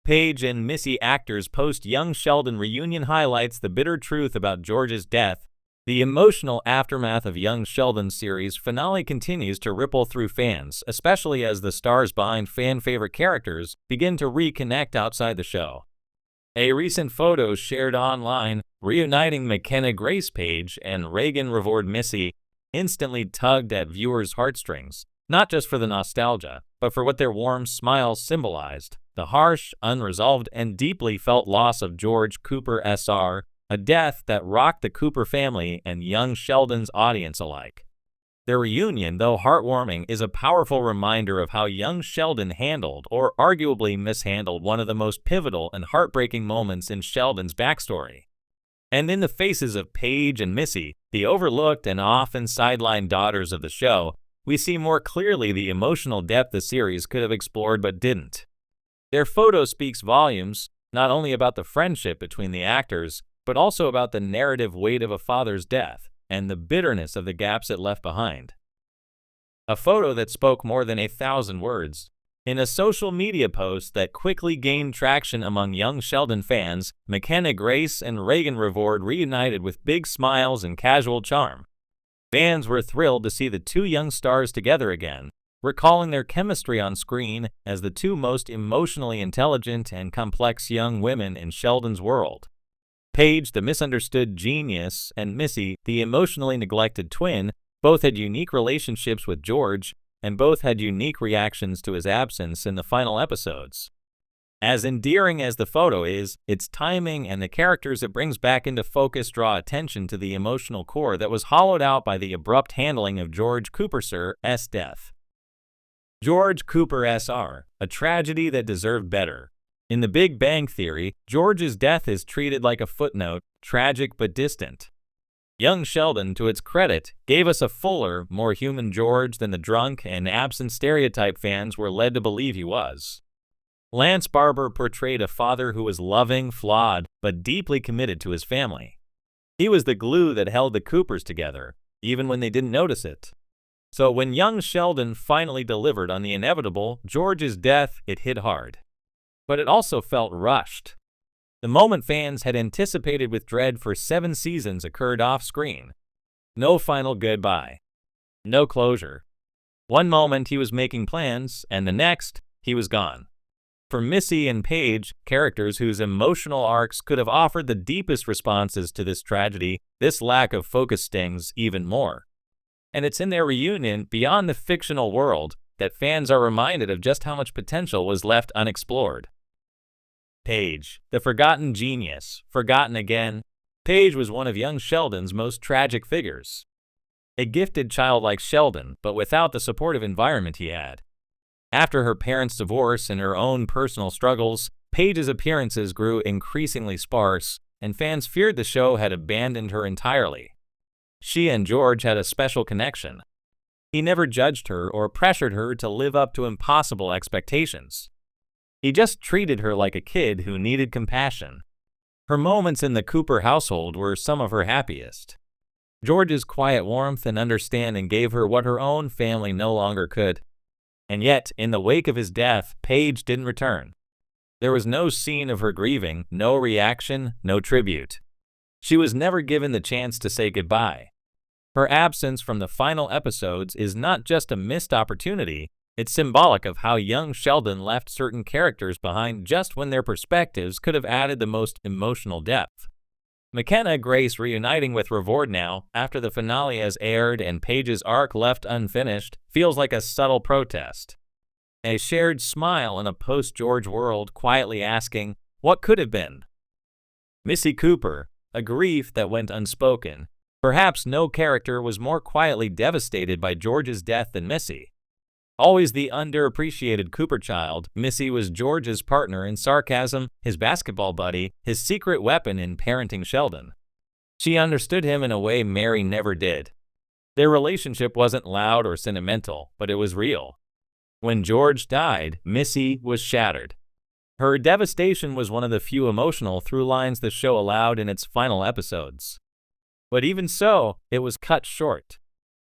Paige and Missy actors post young Sheldon reunion highlights the bitter truth about George's death. The emotional aftermath of young Sheldon's series finale continues to ripple through fans, especially as the stars behind fan-favorite characters begin to reconnect outside the show. A recent photo shared online, reuniting McKenna Grace Paige and Reagan Reward Missy, instantly tugged at viewers' heartstrings, not just for the nostalgia, but for what their warm smiles symbolized: the harsh, unresolved, and deeply felt loss of George Cooper Sr., a death that rocked the Cooper family and young Sheldon's audience alike. Their reunion, though heartwarming, is a powerful reminder of how young Sheldon handled, or arguably mishandled, one of the most pivotal and heartbreaking moments in Sheldon's backstory. And in the faces of Paige and Missy, the overlooked and often sidelined daughters of the show, we see more clearly the emotional depth the series could have explored but didn't. Their photo speaks volumes, not only about the friendship between the actors, but also about the narrative weight of a father's death and the bitterness of the gaps it left behind. A photo that spoke more than 1,000 words. In a social media post that quickly gained traction among young Sheldon fans, McKenna Grace and Reagan Reward reunited with big smiles and casual charm. Fans were thrilled to see the two young stars together again, recalling their chemistry on screen as the two most emotionally intelligent and complex young women in Sheldon's world. Paige, the misunderstood genius, and Missy, the emotionally neglected twin, both had unique relationships with George, and both had unique reactions to his absence in the final episodes. As endearing as the photo is, its timing and the characters it brings back into focus draw attention to the emotional core that was hollowed out by the abrupt handling of George Cooper Sr.'s death. George Cooper Sr., a tragedy that deserved better. In The Big Bang Theory, George's death is treated like a footnote, tragic but distant. Young Sheldon, to its credit, gave us a fuller, more human George than the drunk and absent stereotype fans were led to believe he was. Lance Barber portrayed a father who was loving, flawed, but deeply committed to his family. He was the glue that held the Coopers together, even when they didn't notice it. So when young Sheldon finally delivered on the inevitable, George's death, it hit hard. But it also felt rushed. The moment fans had anticipated with dread for 7 seasons occurred off-screen. No final goodbye. No closure. One moment he was making plans, and the next, he was gone. For Missy and Paige, characters whose emotional arcs could have offered the deepest responses to this tragedy, this lack of focus stings even more. And it's in their reunion, beyond the fictional world, that fans are reminded of just how much potential was left unexplored. Paige, the forgotten genius, forgotten again. Paige was one of young Sheldon's most tragic figures. A gifted child like Sheldon, but without the supportive environment he had. After her parents' divorce and her own personal struggles, Paige's appearances grew increasingly sparse, and fans feared the show had abandoned her entirely. She and George had a special connection. He never judged her or pressured her to live up to impossible expectations. He just treated her like a kid who needed compassion. Her moments in the Cooper household were some of her happiest. George's quiet warmth and understanding gave her what her own family no longer could. And yet, in the wake of his death, Paige didn't return. There was no scene of her grieving, no reaction, no tribute. She was never given the chance to say goodbye. Her absence from the final episodes is not just a missed opportunity, it's symbolic of how young Sheldon left certain characters behind just when their perspectives could have added the most emotional depth. McKenna Grace reuniting with Reward now, after the finale has aired and Paige's arc left unfinished, feels like a subtle protest. A shared smile in a post-George world quietly asking, what could have been? Missy Cooper, a grief that went unspoken. Perhaps no character was more quietly devastated by George's death than Missy. Always the underappreciated Cooper child, Missy was George's partner in sarcasm, his basketball buddy, his secret weapon in parenting Sheldon. She understood him in a way Mary never did. Their relationship wasn't loud or sentimental, but it was real. When George died, Missy was shattered. Her devastation was one of the few emotional through lines the show allowed in its final episodes. But even so, it was cut short.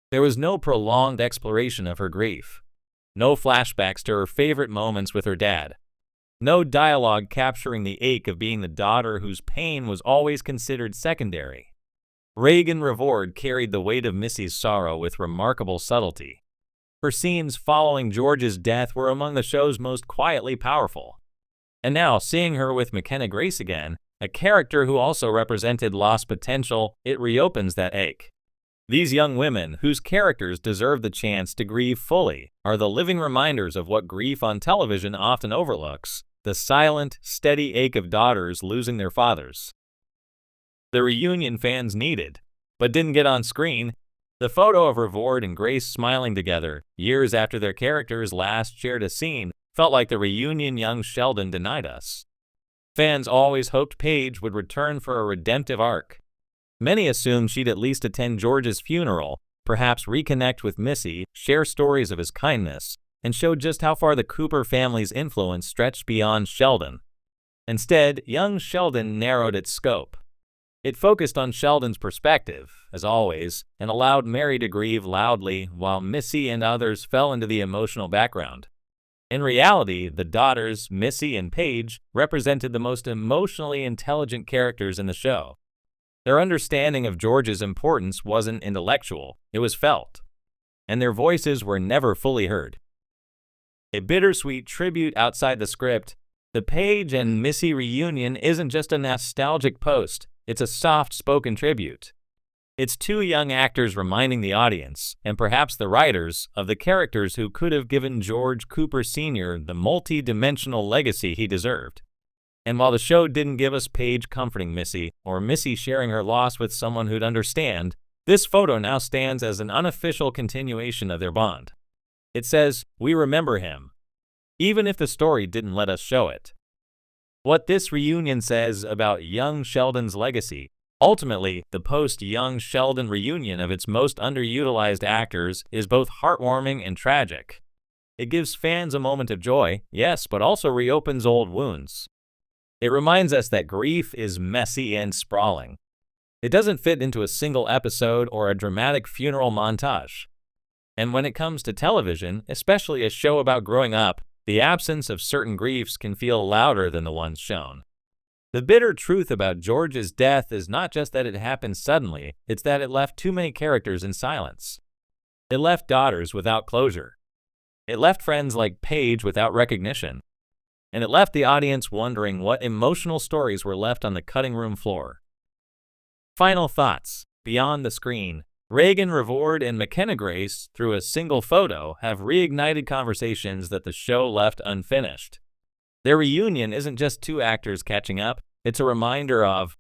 There was no prolonged exploration of her grief. No flashbacks to her favorite moments with her dad. No dialogue capturing the ache of being the daughter whose pain was always considered secondary. Regan Revord carried the weight of Missy's sorrow with remarkable subtlety. Her scenes following George's death were among the show's most quietly powerful. And now, seeing her with McKenna Grace again, a character who also represented lost potential, it reopens that ache. These young women, whose characters deserve the chance to grieve fully, are the living reminders of what grief on television often overlooks: the silent, steady ache of daughters losing their fathers. The reunion fans needed, but didn't get on screen. The photo of Revord and Grace smiling together, years after their characters last shared a scene, felt like the reunion young Sheldon denied us. Fans always hoped Paige would return for a redemptive arc. Many assumed she'd at least attend George's funeral, perhaps reconnect with Missy, share stories of his kindness, and show just how far the Cooper family's influence stretched beyond Sheldon. Instead, young Sheldon narrowed its scope. It focused on Sheldon's perspective, as always, and allowed Mary to grieve loudly while Missy and others fell into the emotional background. In reality, the daughters, Missy and Paige, represented the most emotionally intelligent characters in the show. Their understanding of George's importance wasn't intellectual, it was felt. And their voices were never fully heard. A bittersweet tribute outside the script, the Paige and Missy reunion isn't just a nostalgic post, it's a soft-spoken tribute. It's two young actors reminding the audience, and perhaps the writers, of the characters who could have given George Cooper Sr. the multi-dimensional legacy he deserved. And while the show didn't give us Paige comforting Missy, or Missy sharing her loss with someone who'd understand, this photo now stands as an unofficial continuation of their bond. It says, "We remember him," even if the story didn't let us show it. What this reunion says about young Sheldon's legacy: ultimately, the post-young Sheldon reunion of its most underutilized actors is both heartwarming and tragic. It gives fans a moment of joy, yes, but also reopens old wounds. It reminds us that grief is messy and sprawling. It doesn't fit into a single episode or a dramatic funeral montage. And when it comes to television, especially a show about growing up, the absence of certain griefs can feel louder than the ones shown. The bitter truth about George's death is not just that it happened suddenly, it's that it left too many characters in silence. It left daughters without closure. It left friends like Paige without recognition. And it left the audience wondering what emotional stories were left on the cutting room floor. Final thoughts. Beyond the screen, Regan Revord and McKenna Grace, through a single photo, have reignited conversations that the show left unfinished. Their reunion isn't just two actors catching up, it's a reminder of